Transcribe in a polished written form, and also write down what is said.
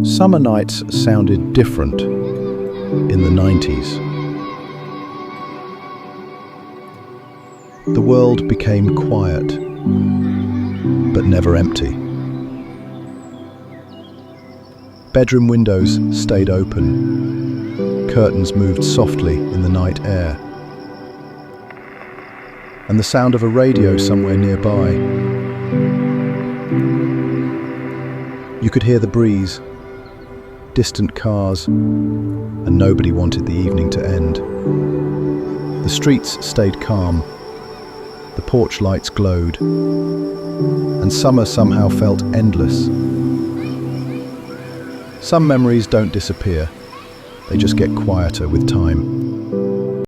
Summer nights sounded different in the 90s. The world became quiet, but never empty. Bedroom windows stayed open, curtains moved softly in the night air, and the sound of a radio somewhere nearby. You could hear the breeze, distant cars, and nobody wanted the evening to end. The streets stayed calm, the porch lights glowed, and summer somehow felt endless. Some memories don't disappear, they just get quieter with time.